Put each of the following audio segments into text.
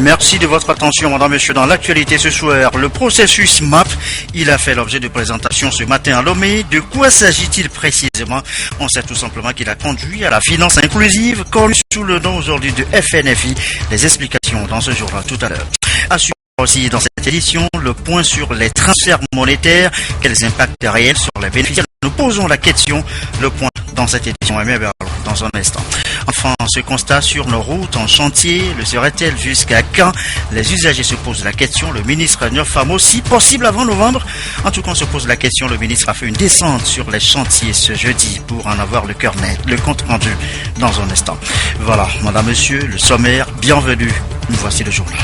Merci de votre attention, madame, monsieur. Dans l'actualité ce soir, le processus MAP, il a fait l'objet de présentation ce matin à Lomé. De quoi s'agit-il précisément? On sait tout simplement qu'il a conduit à la finance inclusive, connue sous le nom aujourd'hui de FNFI. Les explications dans ce journal tout à l'heure. Aussi dans cette édition, le point sur les transferts monétaires, quels impacts réels sur les bénéficiaires. Nous posons la question, le point dans cette édition, dans un instant. Enfin, ce constat sur nos routes en chantier, le serait-elle jusqu'à quand? Les usagers se posent la question, le ministre Nyofam aussi, possible avant novembre. En tout cas, on se pose la question, le ministre a fait une descente sur les chantiers ce jeudi pour en avoir le cœur net, le compte rendu dans un instant. Voilà, madame, monsieur, le sommaire, bienvenue, voici le journal.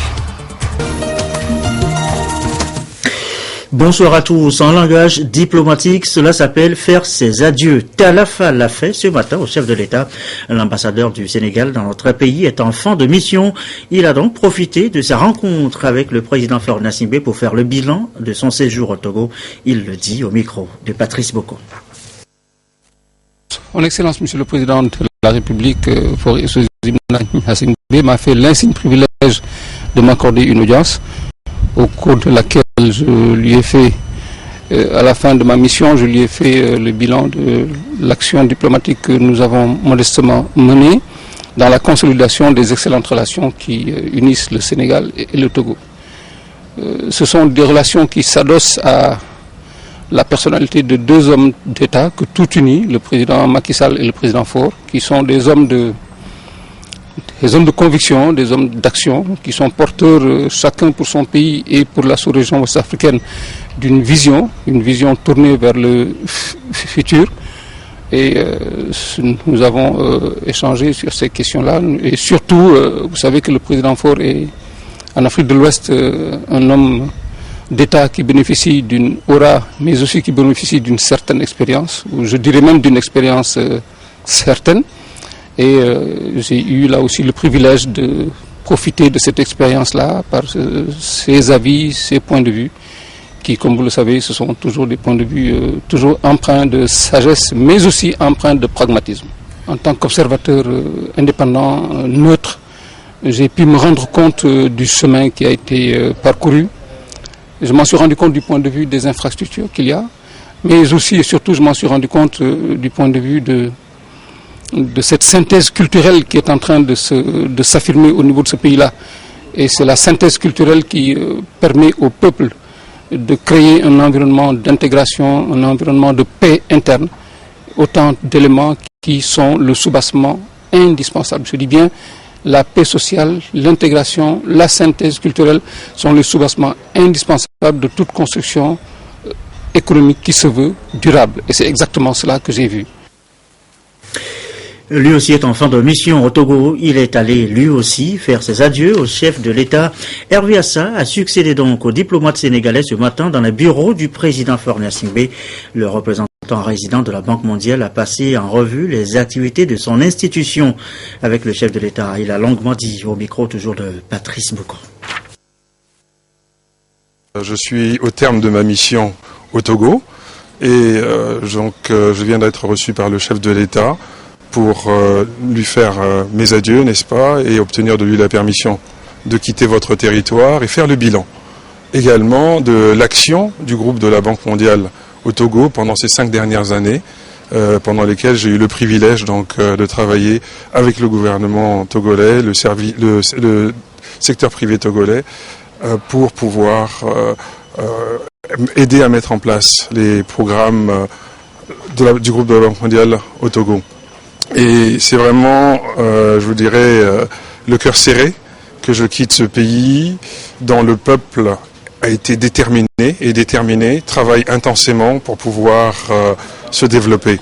Bonsoir à tous. En langage diplomatique, cela s'appelle faire ses adieux. Talafa l'a fait ce matin au chef de l'État. L'ambassadeur du Sénégal dans notre pays est en fin de mission. Il a donc profité de sa rencontre avec le président Faure Gnassingbé pour faire le bilan de son séjour au Togo. Il le dit au micro de Patrice Boko. Son Excellence, Monsieur le Président de la République, Faure Gnassingbé m'a fait l'insigne privilège de m'accorder une audience au cours de laquelle je lui ai fait, à la fin de ma mission, je lui ai fait le bilan de l'action diplomatique que nous avons modestement menée dans la consolidation des excellentes relations qui unissent le Sénégal et le Togo. Ce sont des relations qui s'adossent à la personnalité de deux hommes d'État que tout unit, le président Macky Sall et le président Faure, qui sont des hommes de conviction, des hommes d'action, qui sont porteurs, chacun pour son pays et pour la sous-région ouest-africaine, d'une vision, une vision tournée vers le futur. Et nous avons échangé sur ces questions-là. Et surtout, vous savez que le président Faure est, en Afrique de l'Ouest, un homme d'État qui bénéficie d'une aura, mais aussi qui bénéficie d'une certaine expérience, ou je dirais même d'une expérience certaine. Et j'ai eu là aussi le privilège de profiter de cette expérience-là par ses avis, ses points de vue, qui, comme vous le savez, ce sont toujours des points de vue toujours empreints de sagesse, mais aussi empreints de pragmatisme. En tant qu'observateur indépendant, neutre, j'ai pu me rendre compte du chemin qui a été parcouru. Je m'en suis rendu compte du point de vue des infrastructures qu'il y a, mais aussi et surtout je m'en suis rendu compte du point de vue de cette synthèse culturelle qui est en train de s'affirmer au niveau de ce pays-là. Et c'est la synthèse culturelle qui permet au peuple de créer un environnement d'intégration, un environnement de paix interne, autant d'éléments qui sont le soubassement indispensable. Je dis bien, la paix sociale, l'intégration, la synthèse culturelle sont les soubassements indispensables de toute construction économique qui se veut durable. Et c'est exactement cela que j'ai vu. Lui aussi est en fin de mission au Togo. Il est allé lui aussi faire ses adieux au chef de l'État. Hervé Assa a succédé donc au diplomate sénégalais ce matin dans le bureau du président Faure Gnassingbé. Le représentant résident de la Banque mondiale a passé en revue les activités de son institution avec le chef de l'État. Il a longuement dit au micro toujours de Patrice Boko. Je suis au terme de ma mission au Togo et donc je viens d'être reçu par le chef de l'État pour lui faire mes adieux, n'est-ce pas, et obtenir de lui la permission de quitter votre territoire et faire le bilan également de l'action du groupe de la Banque mondiale au Togo pendant ces 5 dernières années, pendant lesquelles j'ai eu le privilège donc de travailler avec le gouvernement togolais, le secteur privé togolais, pour pouvoir aider à mettre en place les programmes du groupe de la Banque mondiale au Togo. Et c'est vraiment, je vous dirais, le cœur serré que je quitte ce pays dont le peuple a été déterminé, travaille intensément pour pouvoir se développer.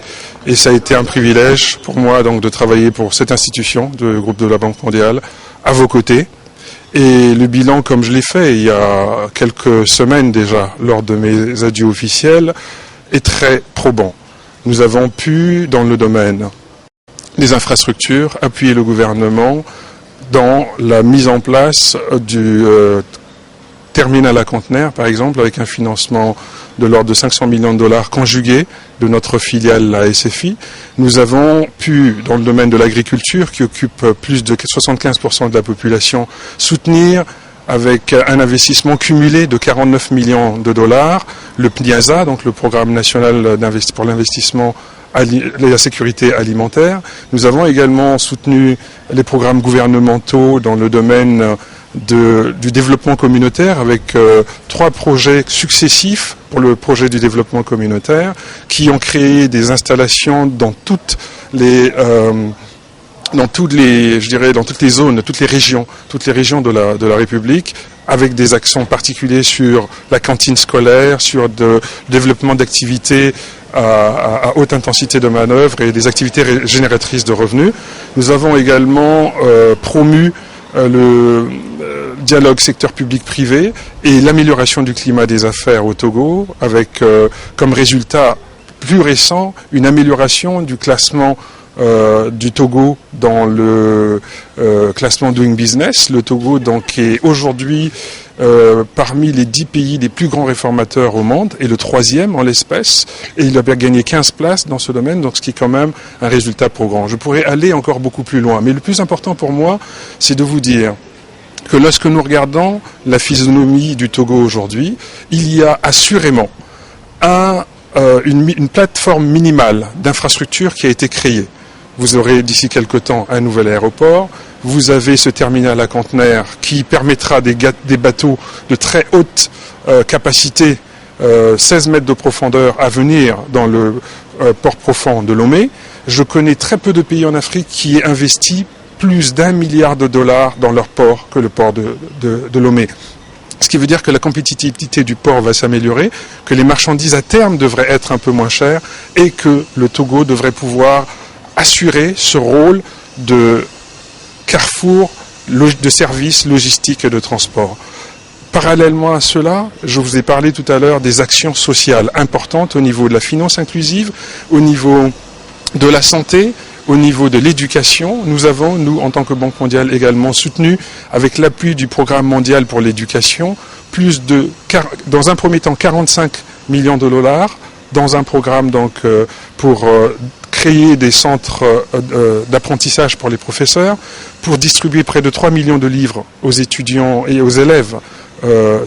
Et ça a été un privilège pour moi donc de travailler pour cette institution, le groupe de la Banque mondiale, à vos côtés. Et le bilan, comme je l'ai fait il y a quelques semaines déjà, lors de mes adieux officiels, est très probant. Nous avons pu, dans le domaine des infrastructures, appuyer le gouvernement dans la mise en place du terminal à conteneurs, par exemple, avec un financement de l'ordre de 500 millions de dollars conjugué de notre filiale, la SFI, nous avons pu, dans le domaine de l'agriculture, qui occupe plus de 75% de la population, soutenir avec un investissement cumulé de 49 millions de dollars, le PNIASA, donc le Programme national pour l'investissement et la sécurité alimentaire. Nous avons également soutenu les programmes gouvernementaux dans le domaine du développement communautaire avec 3 projets successifs pour le projet du développement communautaire qui ont créé des installations dans toutes les zones, toutes les régions de la République, avec des accents particuliers sur la cantine scolaire, sur le développement d'activités à haute intensité de manœuvre et des activités génératrices de revenus. Nous avons également promu le dialogue secteur public-privé et l'amélioration du climat des affaires au Togo, avec comme résultat plus récent une amélioration du classement du Togo dans le classement Doing Business. Le Togo donc est aujourd'hui parmi les 10 pays les plus grands réformateurs au monde et le 3e en l'espèce, et il a bien gagné 15 places dans ce domaine, donc ce qui est quand même un résultat pour grand. Je pourrais aller encore beaucoup plus loin, mais le plus important pour moi, c'est de vous dire que lorsque nous regardons la physionomie du Togo aujourd'hui, il y a assurément une plateforme minimale d'infrastructure qui a été créée. Vous aurez d'ici quelque temps un nouvel aéroport. Vous avez ce terminal à conteneurs qui permettra des bateaux de très haute capacité, 16 mètres de profondeur, à venir dans le port profond de Lomé. Je connais très peu de pays en Afrique qui aient investi plus d'1 milliard de dollars dans leur port que le port de Lomé. Ce qui veut dire que la compétitivité du port va s'améliorer, que les marchandises à terme devraient être un peu moins chères et que le Togo devrait pouvoir assurer ce rôle de carrefour de services logistiques et de transport. Parallèlement à cela, je vous ai parlé tout à l'heure des actions sociales importantes au niveau de la finance inclusive, au niveau de la santé, au niveau de l'éducation. Nous avons, nous, en tant que Banque mondiale, également soutenu, avec l'appui du Programme mondial pour l'éducation, dans un premier temps, 45 millions de dollars, dans un programme donc pour créer des centres d'apprentissage pour les professeurs, pour distribuer près de 3 millions de livres aux étudiants et aux élèves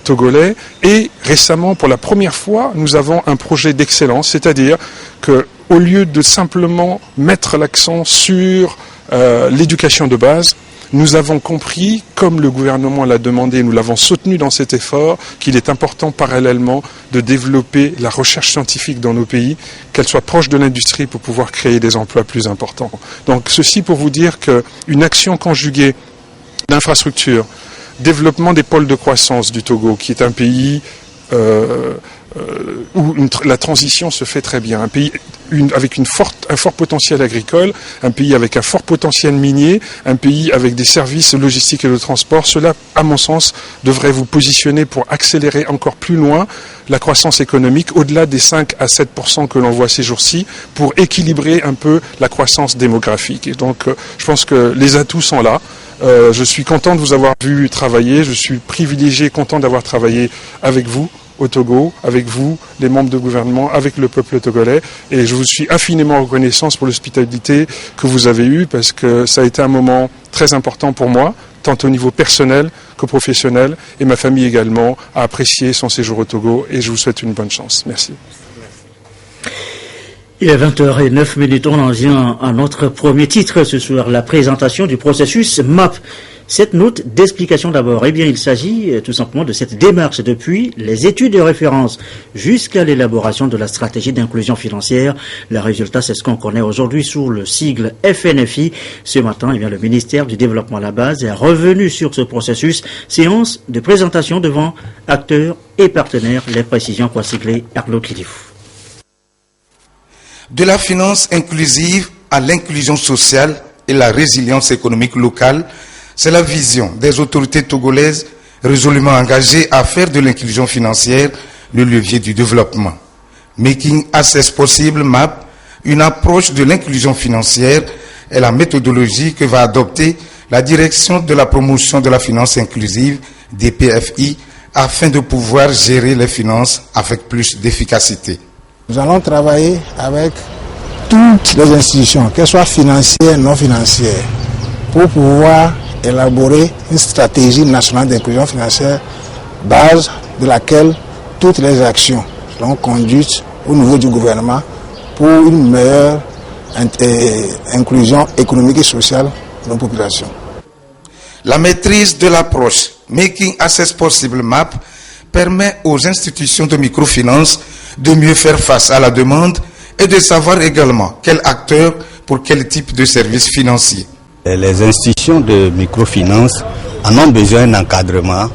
togolais. Et récemment, pour la première fois, nous avons un projet d'excellence, c'est-à-dire que au lieu de simplement mettre l'accent sur l'éducation de base, nous avons compris, comme le gouvernement l'a demandé, nous l'avons soutenu dans cet effort, qu'il est important parallèlement de développer la recherche scientifique dans nos pays, qu'elle soit proche de l'industrie pour pouvoir créer des emplois plus importants. Donc ceci pour vous dire qu'une action conjuguée d'infrastructures, développement des pôles de croissance du Togo, qui est un pays où la transition se fait très bien, un pays avec un fort potentiel agricole, un pays avec un fort potentiel minier, un pays avec des services logistiques et de transport. Cela, à mon sens, devrait vous positionner pour accélérer encore plus loin la croissance économique, au-delà des 5 à 7% que l'on voit ces jours-ci, pour équilibrer un peu la croissance démographique. Et donc, je pense que les atouts sont là. Je suis content de vous avoir vu travailler, je suis privilégié, content d'avoir travaillé avec vous au Togo, avec vous, les membres de gouvernement, avec le peuple togolais, et je vous suis infiniment reconnaissant pour l'hospitalité que vous avez eue, parce que ça a été un moment très important pour moi, tant au niveau personnel que professionnel, et ma famille également a apprécié son séjour au Togo, et je vous souhaite une bonne chance. Merci. Il est 20h09, on en vient à notre premier titre ce soir, la présentation du processus MAP. Cette note d'explication d'abord, eh bien il s'agit tout simplement de cette démarche depuis les études de référence jusqu'à l'élaboration de la stratégie d'inclusion financière. Le résultat, c'est ce qu'on connaît aujourd'hui sous le sigle FNFI. Ce matin, eh bien, le ministère du Développement à la base est revenu sur ce processus. Séance de présentation devant acteurs et partenaires. Les précisions quoi sigler Arlo Kidifou. De la finance inclusive à l'inclusion sociale et la résilience économique locale, c'est la vision des autorités togolaises résolument engagées à faire de l'inclusion financière le levier du développement. Making Access Possible MAP, une approche de l'inclusion financière, est la méthodologie que va adopter la direction de la promotion de la finance inclusive, DPFI, afin de pouvoir gérer les finances avec plus d'efficacité. Nous allons travailler avec toutes les institutions, qu'elles soient financières, non financières, pour pouvoir élaborer une stratégie nationale d'inclusion financière, base de laquelle toutes les actions seront conduites au niveau du gouvernement pour une meilleure inclusion économique et sociale de nos populations. La maîtrise de l'approche Making Access Possible MAP permet aux institutions de microfinance de mieux faire face à la demande et de savoir également quel acteur pour quel type de service financier. Les institutions de microfinance en ont besoin d'encadrement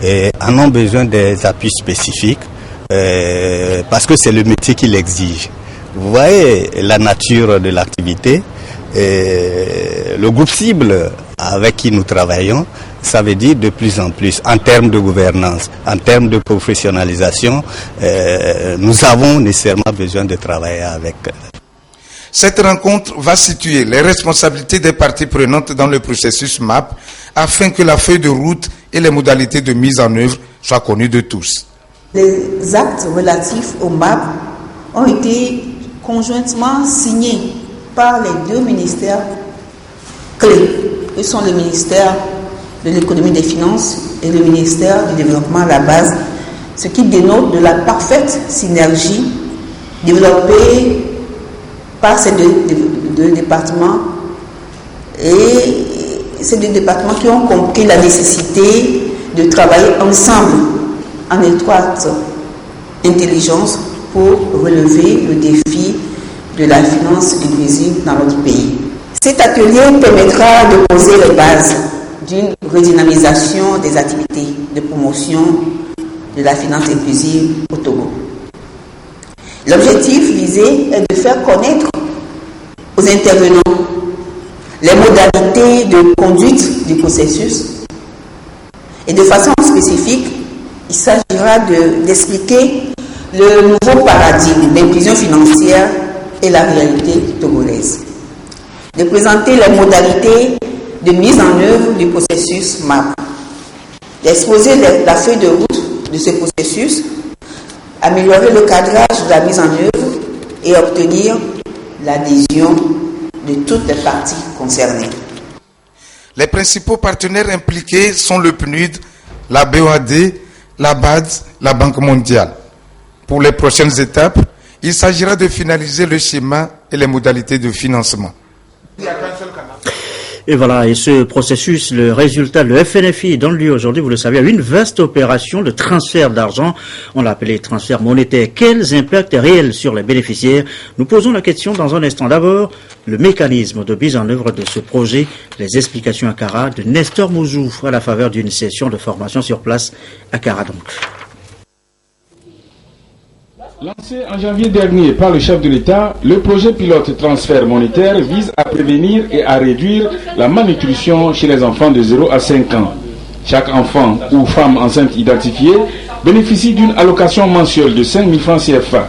et en ont besoin des appuis spécifiques parce que c'est le métier qui l'exige. Vous voyez la nature de l'activité, le groupe cible avec qui nous travaillons, ça veut dire de plus en plus en termes de gouvernance, en termes de professionnalisation, nous avons nécessairement besoin de travailler avec. Cette rencontre va situer les responsabilités des parties prenantes dans le processus MAP afin que la feuille de route et les modalités de mise en œuvre soient connues de tous. Les actes relatifs au MAP ont été conjointement signés par les deux ministères clés, que sont le ministère de l'économie et des finances et le ministère du développement à la base, ce qui dénote de la parfaite synergie développée par ces deux départements et ces deux départements qui ont compris la nécessité de travailler ensemble en étroite intelligence pour relever le défi de la finance inclusive dans notre pays. Cet atelier permettra de poser les bases d'une redynamisation des activités de promotion de la finance inclusive au Togo. L'objectif visé est de faire connaître aux intervenants les modalités de conduite du processus et de façon spécifique, il s'agira d'expliquer le nouveau paradigme d'inclusion financière et la réalité togolaise, de présenter les modalités de mise en œuvre du processus MAP, d'exposer la feuille de route de ce processus, améliorer le cadrage de la mise en œuvre et obtenir l'adhésion de toutes les parties concernées. Les principaux partenaires impliqués sont le PNUD, la BOAD, la BAD, la Banque mondiale. Pour les prochaines étapes, il s'agira de finaliser le schéma et les modalités de financement. Et voilà, et ce processus, le résultat, le FNFI donne lieu aujourd'hui, vous le savez, à une vaste opération de transfert d'argent. On l'a appelé transfert monétaire. Quels impacts réels sur les bénéficiaires? Nous posons la question dans un instant. D'abord, le mécanisme de mise en œuvre de ce projet, les explications à Kara de Nestor Mouzou à la faveur d'une session de formation sur place à Kara donc. Lancé en janvier dernier par le chef de l'État, le projet pilote transfert monétaire vise à prévenir et à réduire la malnutrition chez les enfants de 0 à 5 ans. Chaque enfant ou femme enceinte identifiée bénéficie d'une allocation mensuelle de 5 000 francs CFA.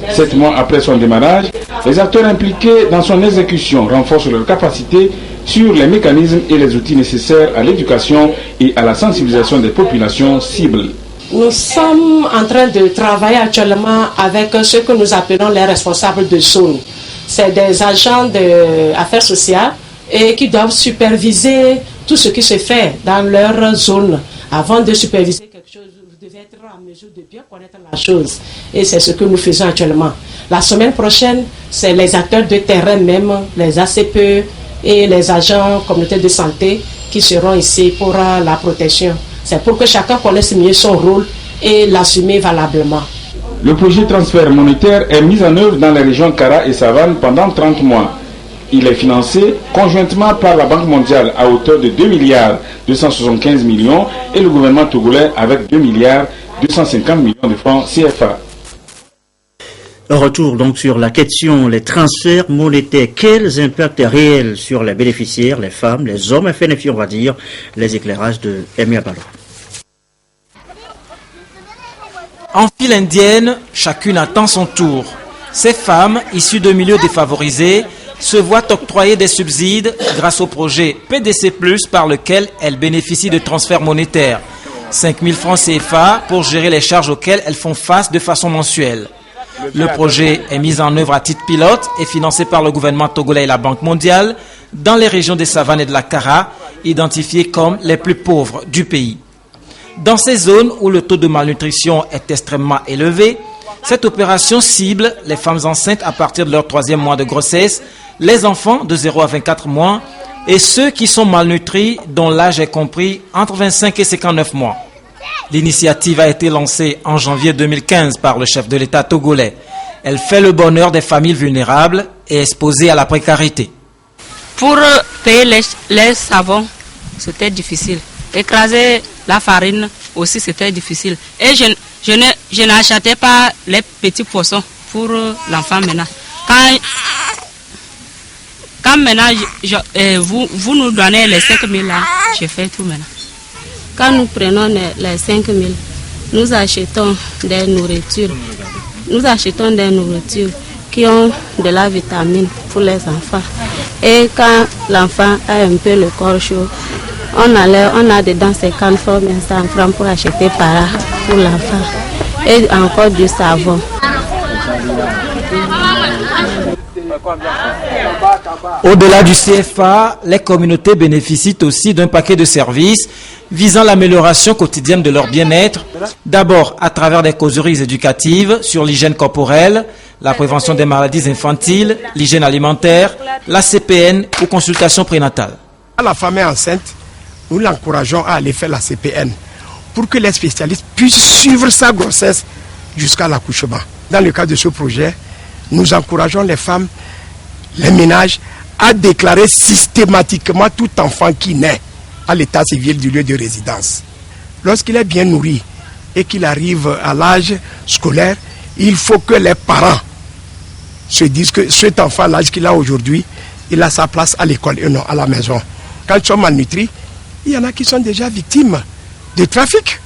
7 mois après son démarrage, les acteurs impliqués dans son exécution renforcent leur capacité sur les mécanismes et les outils nécessaires à l'éducation et à la sensibilisation des populations cibles. Nous sommes en train de travailler actuellement avec ce que nous appelons les responsables de zone. C'est des agents d'affaires sociales et qui doivent superviser tout ce qui se fait dans leur zone. Avant de superviser quelque chose, vous devez être en mesure de bien connaître la chose. Et c'est ce que nous faisons actuellement. La semaine prochaine, c'est les acteurs de terrain même, les ACPE et les agents communautaires de santé qui seront ici pour la protection. C'est pour que chacun connaisse mieux son rôle et l'assumer valablement. Le projet transfert monétaire est mis en œuvre dans les régions Kara et Savane pendant 30 mois. Il est financé conjointement par la Banque mondiale à hauteur de 2 milliards 275 millions et le gouvernement togolais avec 2 milliards 250 millions de francs CFA. Retour donc sur la question, les transferts monétaires, quels impacts réels sur les bénéficiaires, les femmes, les hommes, FNFI on va dire, les éclairages de Emi Abalo. En file indienne, chacune attend son tour. Ces femmes, issues de milieux défavorisés, se voient octroyer des subsides grâce au projet PDC+, par lequel elles bénéficient de transferts monétaires. 5 000 francs CFA pour gérer les charges auxquelles elles font face de façon mensuelle. Le projet est mis en œuvre à titre pilote et financé par le gouvernement togolais et la Banque mondiale dans les régions des savanes et de la Kara, identifiées comme les plus pauvres du pays. Dans ces zones où le taux de malnutrition est extrêmement élevé, cette opération cible les femmes enceintes à partir de leur 3e mois de grossesse, les enfants de 0 à 24 mois et ceux qui sont malnutris dont l'âge est compris entre 25 et 59 mois. L'initiative a été lancée en janvier 2015 par le chef de l'État togolais. Elle fait le bonheur des familles vulnérables et exposées à la précarité. Pour payer les savons, c'était difficile. Écraser la farine aussi, c'était difficile. Et je n'achetais pas les petits poissons pour l'enfant maintenant. Quand maintenant vous nous donnez les 5 000 là, je fais tout maintenant. Quand nous prenons les 5 000, nous achetons des nourritures. Nous achetons des nourritures qui ont de la vitamine pour les enfants. Et quand l'enfant a un peu le corps chaud, on a dedans 50 francs, 100 francs pour acheter pour l'enfant. Et encore du savon. Au-delà du CFA, les communautés bénéficient aussi d'un paquet de services visant l'amélioration quotidienne de leur bien-être. D'abord, à travers des causeries éducatives sur l'hygiène corporelle, la prévention des maladies infantiles, l'hygiène alimentaire, la CPN ou consultation prénatale. La femme est enceinte, nous l'encourageons à aller faire la CPN pour que les spécialistes puissent suivre sa grossesse jusqu'à l'accouchement. Dans le cadre de ce projet, nous encourageons les femmes, les ménages à déclarer systématiquement tout enfant qui naît à l'état civil du lieu de résidence. Lorsqu'il est bien nourri et qu'il arrive à l'âge scolaire, il faut que les parents se disent que cet enfant, l'âge qu'il a aujourd'hui, il a sa place à l'école et non à la maison. Quand ils sont malnutris, il y en a qui sont déjà victimes de trafic.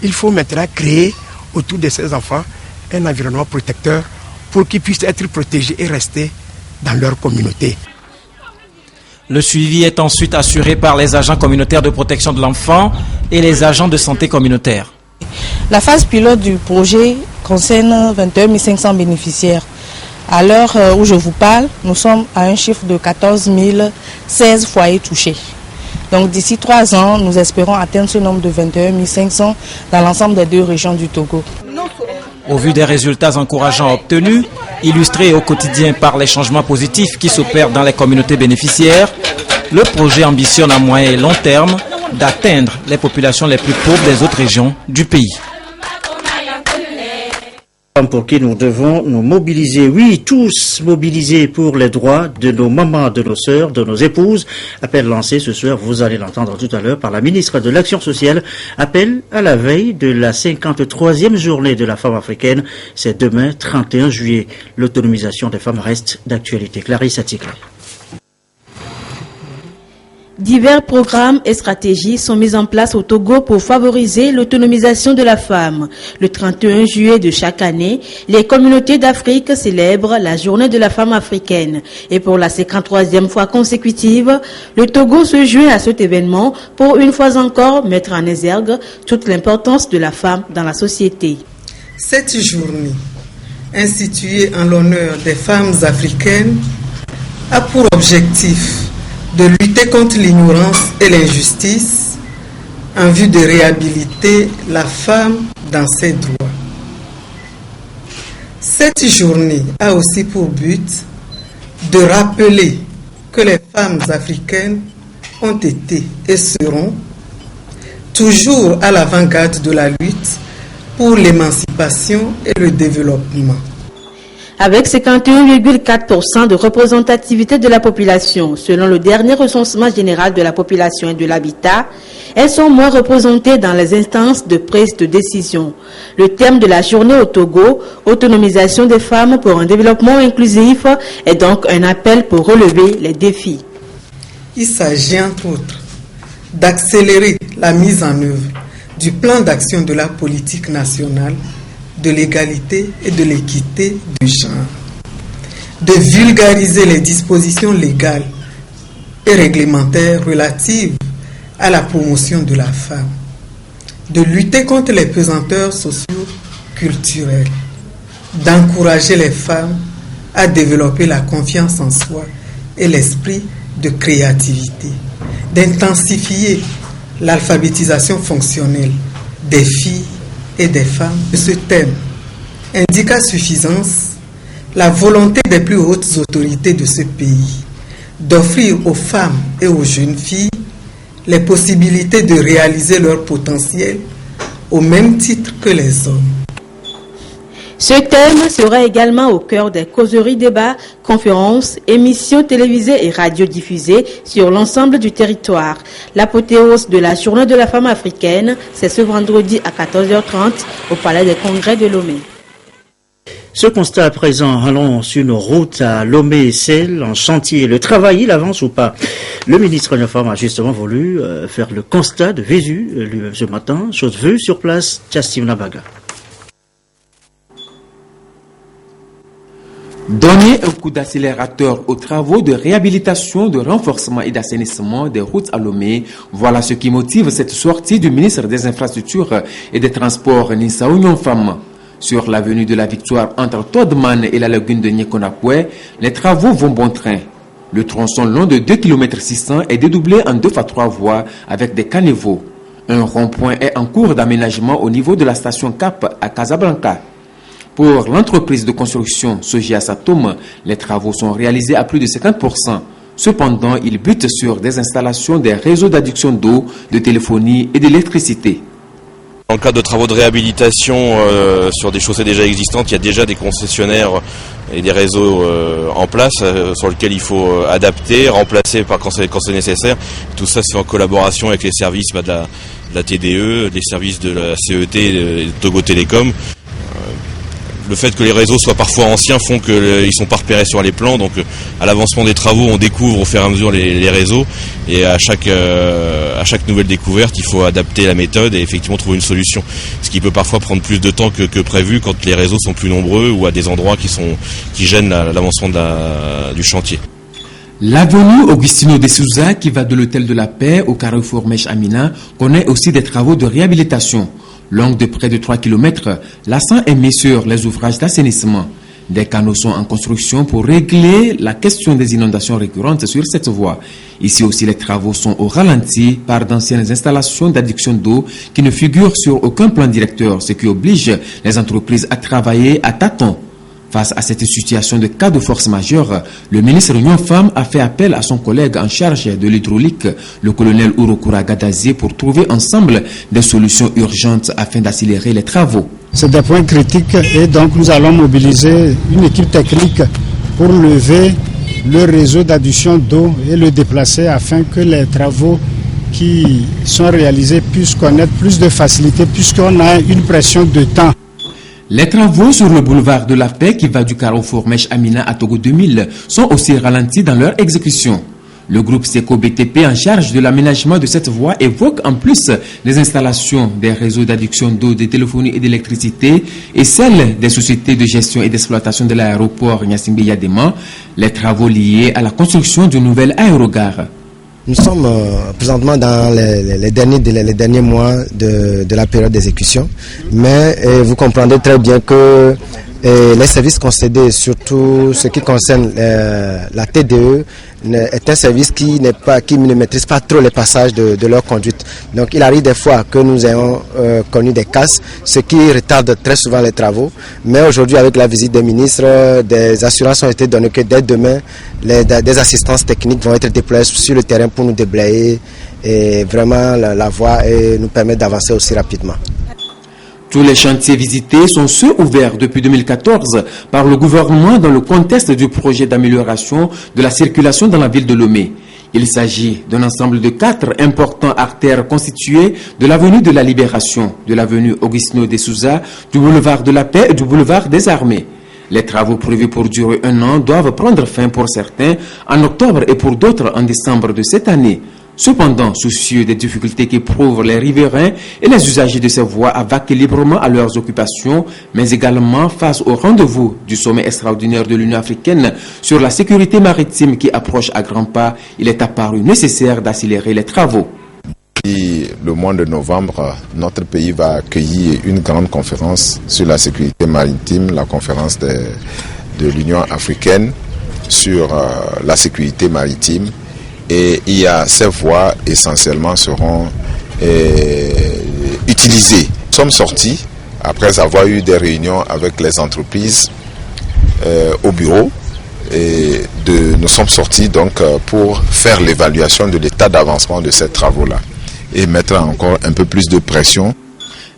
Il faut maintenant créer autour de ces enfants un environnement protecteur pour qu'ils puissent être protégés et rester dans leur communauté. Le suivi est ensuite assuré par les agents communautaires de protection de l'enfant et les agents de santé communautaire. La phase pilote du projet concerne 21 500 bénéficiaires. À l'heure où je vous parle, nous sommes à un chiffre de 14 016 foyers touchés. Donc d'ici 3 ans, nous espérons atteindre ce nombre de 21 500 dans l'ensemble des 2 régions du Togo. Au vu des résultats encourageants obtenus, illustrés au quotidien par les changements positifs qui s'opèrent dans les communautés bénéficiaires, le projet ambitionne à moyen et long terme d'atteindre les populations les plus pauvres des autres régions du pays. Pour qui nous devons nous mobiliser, oui, tous mobiliser pour les droits de nos mamans, de nos sœurs, de nos épouses. Appel lancé ce soir, vous allez l'entendre tout à l'heure, par la ministre de l'Action sociale. Appel à la veille de la 53e journée de la femme africaine. C'est demain, 31 juillet. L'autonomisation des femmes reste d'actualité. Clarisse Atikle. Divers programmes et stratégies sont mis en place au Togo pour favoriser l'autonomisation de la femme. Le 31 juillet de chaque année, les communautés d'Afrique célèbrent la journée de la femme africaine. Et pour la 53e fois consécutive, le Togo se joint à cet événement pour une fois encore mettre en exergue toute l'importance de la femme dans la société. Cette journée, instituée en l'honneur des femmes africaines, a pour objectif de lutter contre l'ignorance et l'injustice en vue de réhabiliter la femme dans ses droits. Cette journée a aussi pour but de rappeler que les femmes africaines ont été et seront toujours à l'avant-garde de la lutte pour l'émancipation et le développement. Avec 51,4% de représentativité de la population, selon le dernier recensement général de la population et de l'habitat, elles sont moins représentées dans les instances de prise de décision. Le thème de la journée au Togo, autonomisation des femmes pour un développement inclusif, est donc un appel pour relever les défis. Il s'agit entre autres d'accélérer la mise en œuvre du plan d'action de la politique nationale de l'égalité et de l'équité de genre, de vulgariser les dispositions légales et réglementaires relatives à la promotion de la femme, de lutter contre les pesanteurs socio-culturelles, d'encourager les femmes à développer la confiance en soi et l'esprit de créativité, d'intensifier l'alphabétisation fonctionnelle des filles et des femmes. Ce thème indique à suffisance la volonté des plus hautes autorités de ce pays d'offrir aux femmes et aux jeunes filles les possibilités de réaliser leur potentiel au même titre que les hommes. Ce thème sera également au cœur des causeries, débats, conférences, émissions télévisées et radiodiffusées sur l'ensemble du territoire. L'apothéose de la Journée de la femme africaine, c'est ce vendredi à 14h30 au Palais des Congrès de Lomé. Ce constat à présent, allons sur nos routes à Lomé et Celle, en chantier. Le travail, il avance ou pas? Le ministre de la Femme a justement voulu faire le constat de Vésu ce matin. Chose vue sur place, Chastim Nabaga. Donner un coup d'accélérateur aux travaux de réhabilitation, de renforcement et d'assainissement des routes à Lomé, voilà ce qui motive cette sortie du ministre des Infrastructures et des Transports, Nissa Union Femme. Sur l'avenue de la Victoire entre Todman et la lagune de Nyekonakwe, les travaux vont bon train. Le tronçon long de 2,6 km est dédoublé en 2 fois 3 voies avec des caniveaux. Un rond-point est en cours d'aménagement au niveau de la station Cap à Casablanca. Pour l'entreprise de construction Sogia Satom, les travaux sont réalisés à plus de 50%. Cependant, ils butent sur des installations des réseaux d'adduction d'eau, de téléphonie et d'électricité. Dans le cadre de travaux de réhabilitation sur des chaussées déjà existantes, il y a déjà des concessionnaires et des réseaux en place sur lesquels il faut adapter, remplacer quand c'est nécessaire. Tout ça se fait en collaboration avec les services de la TDE, les services de la CET et de Togo Télécom. Le fait que les réseaux soient parfois anciens font qu'ils ne sont pas repérés sur les plans. Donc à l'avancement des travaux, on découvre au fur et à mesure les réseaux. Et à chaque nouvelle découverte, il faut adapter la méthode et effectivement trouver une solution. Ce qui peut parfois prendre plus de temps que prévu quand les réseaux sont plus nombreux ou à des endroits qui gênent l'avancement du chantier. L'avenue Augustino de Souza, qui va de l'hôtel de la Paix au carrefour Mèche Amina, connaît aussi des travaux de réhabilitation. Longue de près de 3 km, l'accent est mis sur les ouvrages d'assainissement. Des canaux sont en construction pour régler la question des inondations récurrentes sur cette voie. Ici aussi, les travaux sont au ralenti par d'anciennes installations d'adduction d'eau qui ne figurent sur aucun plan directeur, ce qui oblige les entreprises à travailler à tâtons. Face à cette situation de cas de force majeure, le ministre Union Femmes a fait appel à son collègue en charge de l'hydraulique, le colonel Urokura Gadazi, pour trouver ensemble des solutions urgentes afin d'accélérer les travaux. C'est des points critiques et donc nous allons mobiliser une équipe technique pour lever le réseau d'adduction d'eau et le déplacer afin que les travaux qui sont réalisés puissent connaître plus de facilité puisqu'on a une pression de temps. Les travaux sur le boulevard de la Paix qui va du carrefour Mèche Amina à Togo 2000 sont aussi ralentis dans leur exécution. Le groupe SECO BTP en charge de l'aménagement de cette voie évoque en plus les installations des réseaux d'adduction d'eau, de téléphonie et d'électricité et celles des sociétés de gestion et d'exploitation de l'aéroport Nyassimbe Yadema, les travaux liés à la construction d'une nouvelle aérogare. Nous sommes présentement dans les derniers mois de la période d'exécution, mais vous comprendrez très bien que les services concédés, surtout ce qui concerne la TDE, est un service qui ne maîtrise pas trop les passages de leur conduite. Donc il arrive des fois que nous ayons connu des casses, ce qui retarde très souvent les travaux. Mais aujourd'hui, avec la visite des ministres, des assurances ont été données que dès demain, des assistances techniques vont être déployées sur le terrain pour nous déblayer et vraiment la voie et nous permettre d'avancer aussi rapidement. Tous les chantiers visités sont ceux ouverts depuis 2014 par le gouvernement dans le contexte du projet d'amélioration de la circulation dans la ville de Lomé. Il s'agit d'un ensemble de 4 importants artères constituées de l'avenue de la Libération, de l'avenue Augustino de Souza, du boulevard de la Paix et du boulevard des Armées. Les travaux prévus pour durer 1 an doivent prendre fin pour certains en octobre et pour d'autres en décembre de cette année. Cependant, soucieux des difficultés qu'éprouvent les riverains et les usagers de ces voies à vaquer librement à leurs occupations, mais également face au rendez-vous du sommet extraordinaire de l'Union africaine sur la sécurité maritime qui approche à grands pas, il est apparu nécessaire d'accélérer les travaux. Depuis le mois de novembre, notre pays va accueillir une grande conférence sur la sécurité maritime, la conférence de l'Union africaine sur la sécurité maritime. Et il y a ces voies essentiellement seront utilisées. Nous sommes sortis, après avoir eu des réunions avec les entreprises au bureau, et nous sommes sortis donc pour faire l'évaluation de l'état d'avancement de ces travaux-là et mettre encore un peu plus de pression.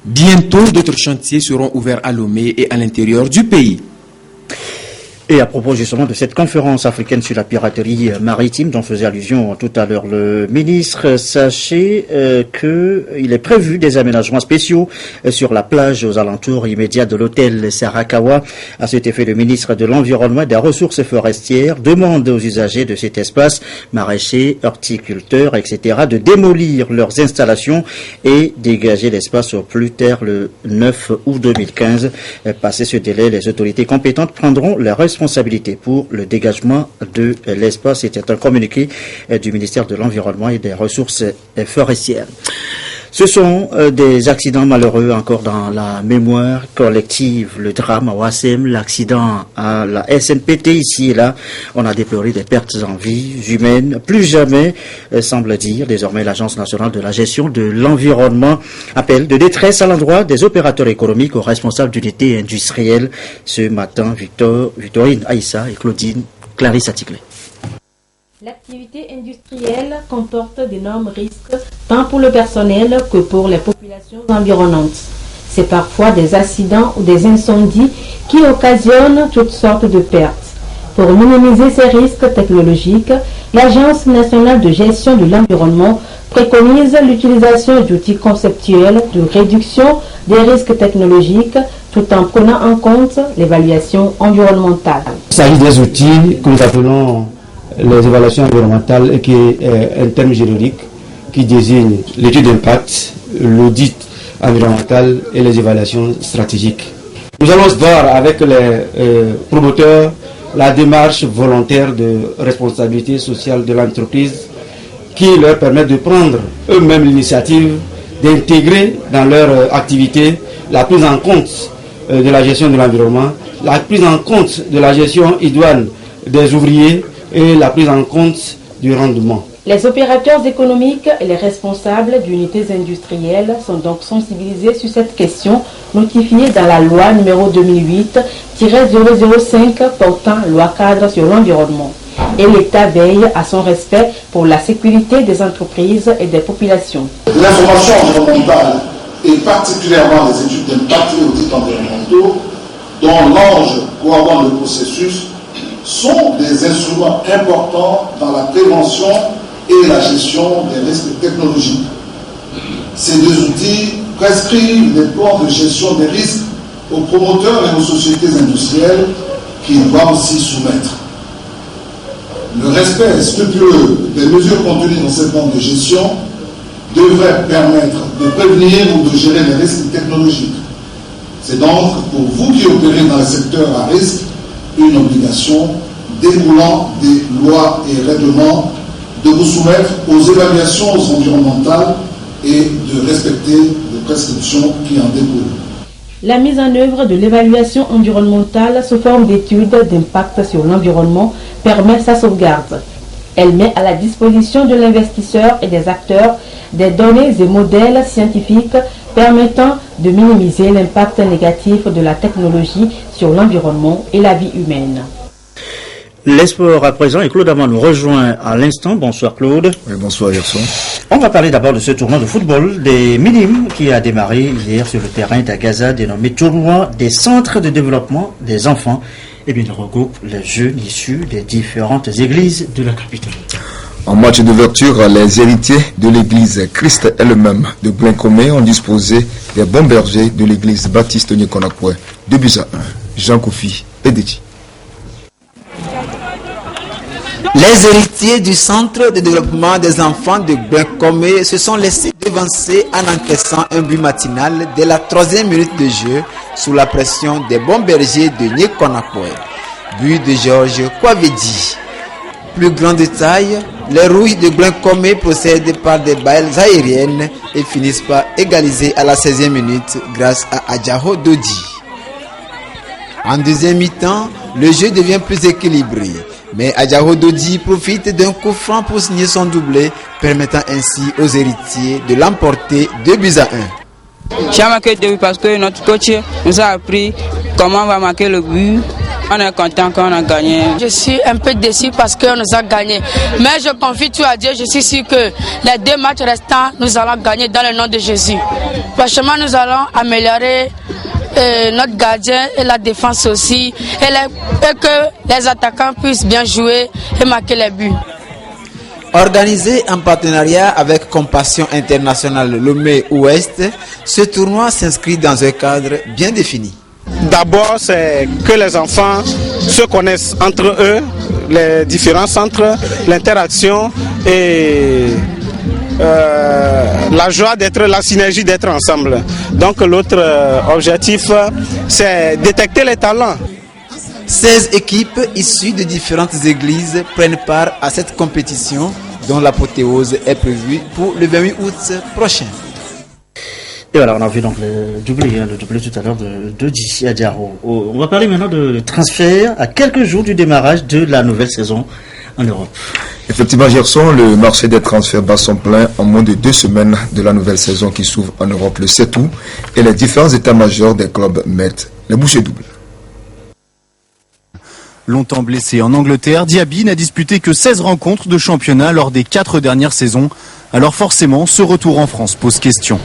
Bientôt, d'autres chantiers seront ouverts à Lomé et à l'intérieur du pays. Et à propos justement de cette conférence africaine sur la piraterie maritime dont faisait allusion tout à l'heure le ministre, sachez qu'il est prévu des aménagements spéciaux sur la plage aux alentours immédiats de l'hôtel Sarakawa. À cet effet, le ministre de l'Environnement et des Ressources forestières demande aux usagers de cet espace, maraîchers, horticulteurs, etc., de démolir leurs installations et dégager l'espace au plus tard le 9 août 2015. Passé ce délai, les autorités compétentes prendront les responsabilité pour le dégagement de l'espace. C'était un communiqué du ministère de l'Environnement et des Ressources forestières. Ce sont des accidents malheureux encore dans la mémoire collective. Le drame à Ouassem, l'accident à la SNPT ici et là. On a déploré des pertes en vie humaines. Plus jamais, semble dire, désormais l'Agence nationale de la gestion de l'environnement appelle de détresse à l'endroit des opérateurs économiques aux responsables d'unités industrielles. Ce matin, Victorine Aïssa et Claudine Clarisse Aticlé. L'activité industrielle comporte d'énormes risques tant pour le personnel que pour les populations environnantes. C'est parfois des accidents ou des incendies qui occasionnent toutes sortes de pertes. Pour minimiser ces risques technologiques, l'Agence nationale de gestion de l'environnement préconise l'utilisation d'outils conceptuels de réduction des risques technologiques tout en prenant en compte l'évaluation environnementale. Il s'agit des outils que nous appelons les évaluations environnementales, qui est un terme juridique qui désigne l'étude d'impact, l'audit environnemental et les évaluations stratégiques. Nous allons voir avec les promoteurs la démarche volontaire de responsabilité sociale de l'entreprise qui leur permet de prendre eux-mêmes l'initiative d'intégrer dans leur activité la prise en compte de la gestion de l'environnement, la prise en compte de la gestion idoine des ouvriers et la prise en compte du rendement. Les opérateurs économiques et les responsables d'unités industrielles sont donc sensibilisés sur cette question notifiée dans la loi numéro 2008-005 portant loi cadre sur l'environnement. Et l'État veille à son respect pour la sécurité des entreprises et des populations. L'information environnementale et particulièrement les études d'impact et audits environnementaux dont l'ange coordonne le processus sont des instruments importants dans la prévention et la gestion des risques technologiques. Ces deux outils prescrivent des plans de gestion des risques aux promoteurs et aux sociétés industrielles qui doivent s'y soumettre. Le respect scrupuleux des mesures contenues dans ces plans de gestion devrait permettre de prévenir ou de gérer les risques technologiques. C'est donc pour vous qui opérez dans le secteur à risque une obligation découlant des lois et règlements de vous soumettre aux évaluations environnementales et de respecter les prescriptions qui en découlent. La mise en œuvre de l'évaluation environnementale sous forme d'études d'impact sur l'environnement permet sa sauvegarde. Elle met à la disposition de l'investisseur et des acteurs des données et modèles scientifiques permettant de minimiser l'impact négatif de la technologie sur l'environnement et la vie humaine. Les sports à présent, et Claude Amand nous rejoint à l'instant. Bonsoir Claude. Oui, bonsoir Gerson. On va parler d'abord de ce tournoi de football des minimes qui a démarré hier sur le terrain d'Agaza, dénommé tournoi des centres de développement des enfants. Et bien, il regroupe les jeunes issus des différentes églises de la capitale. En match d'ouverture, les héritiers de l'église Christ elle-même de Blanc-Comé ont disposé des bons bergers de l'église Baptiste Nyekonakwe. 2-1, Jean Kofi et Déti. Les héritiers du centre de développement des enfants de Blanc-Comé se sont laissés devancer en encaissant un but matinal dès la 3e minute de jeu sous la pression des bons bergers de Nyekonakwe. But de Georges Kwavedi. plus grand détail, les Rouges de Blanc-Comé procèdent par des balles aériennes et finissent par égaliser à la 16e minute grâce à Adjaho Dodi. En deuxième mi-temps, le jeu devient plus équilibré, mais Adjaho Dodi profite d'un coup franc pour signer son doublé, permettant ainsi aux héritiers de l'emporter 2-1. J'ai marqué 2 buts parce que notre coach nous a appris comment on va marquer le but. On est content qu'on a gagné. Je suis un peu déçu parce qu'on nous a gagné. Mais je confie tout à Dieu. Je suis sûr que les 2 matchs restants, nous allons gagner dans le nom de Jésus. Franchement, nous allons améliorer notre gardien et la défense aussi. Et que les attaquants puissent bien jouer et marquer les buts. Organisé en partenariat avec Compassion Internationale Lomé Ouest, ce tournoi s'inscrit dans un cadre bien défini. D'abord, c'est que les enfants se connaissent entre eux, les différents centres, l'interaction et la joie d'être, la synergie d'être ensemble. Donc l'autre objectif, c'est détecter les talents. 16 équipes issues de différentes églises prennent part à cette compétition dont l'apothéose est prévue pour le 28 août prochain. Et voilà, on a vu donc le doublé tout à l'heure de Dji Adjaro. On va parler maintenant de transfert à quelques jours du démarrage de la nouvelle saison en Europe. Effectivement, Gerson, le marché des transferts bat son plein en moins de 2 semaines de la nouvelle saison qui s'ouvre en Europe le 7 août et les différents états-majors des clubs mettent les bouchées doubles. Longtemps blessé en Angleterre, Diaby n'a disputé que 16 rencontres de championnat lors des 4 dernières saisons. Alors forcément, ce retour en France pose question.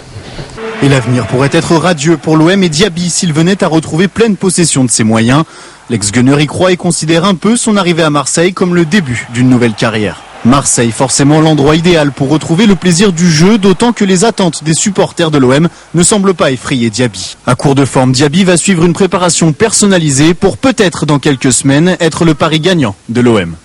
Et l'avenir pourrait être radieux pour l'OM et Diaby s'il venait à retrouver pleine possession de ses moyens. L'ex-Gunner y croit et considère un peu son arrivée à Marseille comme le début d'une nouvelle carrière. Marseille, forcément l'endroit idéal pour retrouver le plaisir du jeu, d'autant que les attentes des supporters de l'OM ne semblent pas effrayer Diaby. À court de forme, Diaby va suivre une préparation personnalisée pour peut-être dans quelques semaines être le pari gagnant de l'OM.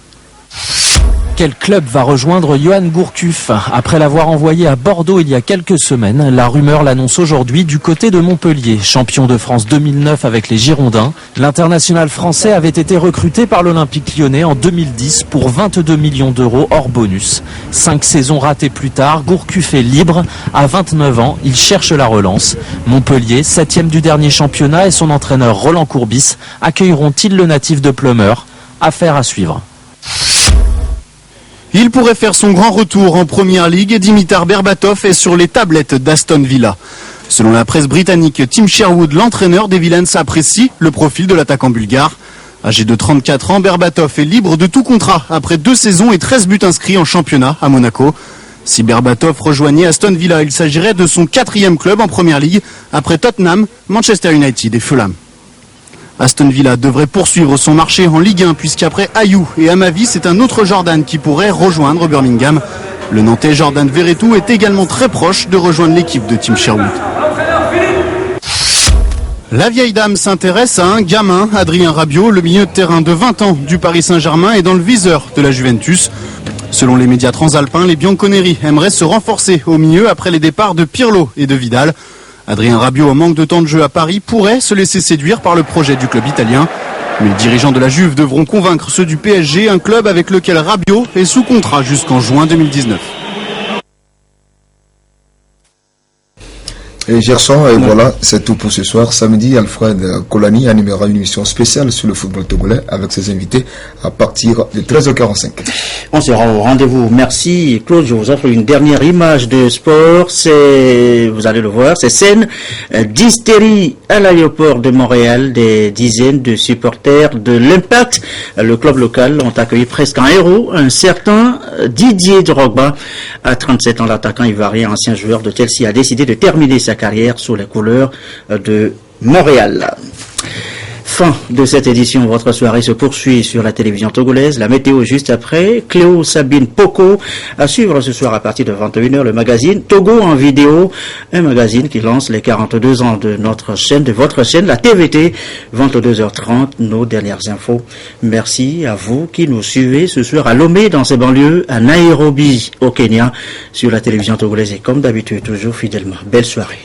Quel club va rejoindre Yoann Gourcuff? Après l'avoir envoyé à Bordeaux il y a quelques semaines, la rumeur l'annonce aujourd'hui du côté de Montpellier. Champion de France 2009 avec les Girondins, l'international français avait été recruté par l'Olympique Lyonnais en 2010 pour 22 millions d'euros hors bonus. 5 saisons ratées plus tard, Gourcuff est libre. À 29 ans, il cherche la relance. Montpellier, 7e du dernier championnat, et son entraîneur Roland Courbis accueilleront-ils le natif de Pleumeur? Affaire à suivre. Il pourrait faire son grand retour en Première Ligue. Dimitar Berbatov est sur les tablettes d'Aston Villa. Selon la presse britannique, Tim Sherwood, l'entraîneur des Villains, apprécie le profil de l'attaquant bulgare. Âgé de 34 ans, Berbatov est libre de tout contrat après 2 saisons et 13 buts inscrits en championnat à Monaco. Si Berbatov rejoignait Aston Villa, il s'agirait de son 4e club en Première Ligue après Tottenham, Manchester United et Fulham. Aston Villa devrait poursuivre son marché en Ligue 1 puisqu'après Ayou et Amavi, c'est un autre Jordan qui pourrait rejoindre Birmingham. Le Nantais Jordan Verretou est également très proche de rejoindre l'équipe de Tim Sherwood. La vieille dame s'intéresse à un gamin, Adrien Rabiot, le milieu de terrain de 20 ans du Paris Saint-Germain est dans le viseur de la Juventus. Selon les médias transalpins, les Bianconeri aimeraient se renforcer au milieu après les départs de Pirlo et de Vidal. Adrien Rabiot, en manque de temps de jeu à Paris, pourrait se laisser séduire par le projet du club italien. Mais les dirigeants de la Juve devront convaincre ceux du PSG, un club avec lequel Rabiot est sous contrat jusqu'en juin 2019. Et Gerson, et voilà, c'est tout pour ce soir. Samedi, Alfred Kolani animera une émission spéciale sur le football togolais avec ses invités à partir de 13h45. On sera au rendez-vous. Merci Claude, je vous offre une dernière image de sport. C'est, vous allez le voir, c'est scène d'hystérie à l'aéroport de Montréal. Des dizaines de supporters de l'Impact, le club local, ont accueilli presque un héros, un certain Didier Drogba. À 37 ans, l'attaquant ivoirien, ancien joueur de Chelsea, a décidé de terminer sa carrière sous les couleurs de Montréal. Fin de cette édition. Votre soirée se poursuit sur la télévision togolaise. La météo juste après. Cléo Sabine Poko à suivre ce soir à partir de 21h le magazine Togo en vidéo. Un magazine qui lance les 42 ans de notre chaîne, de votre chaîne, la TVT. 22h30, nos dernières infos. Merci à vous qui nous suivez ce soir à Lomé dans ses banlieues, à Nairobi au Kenya sur la télévision togolaise et comme d'habitude toujours fidèlement. Belle soirée.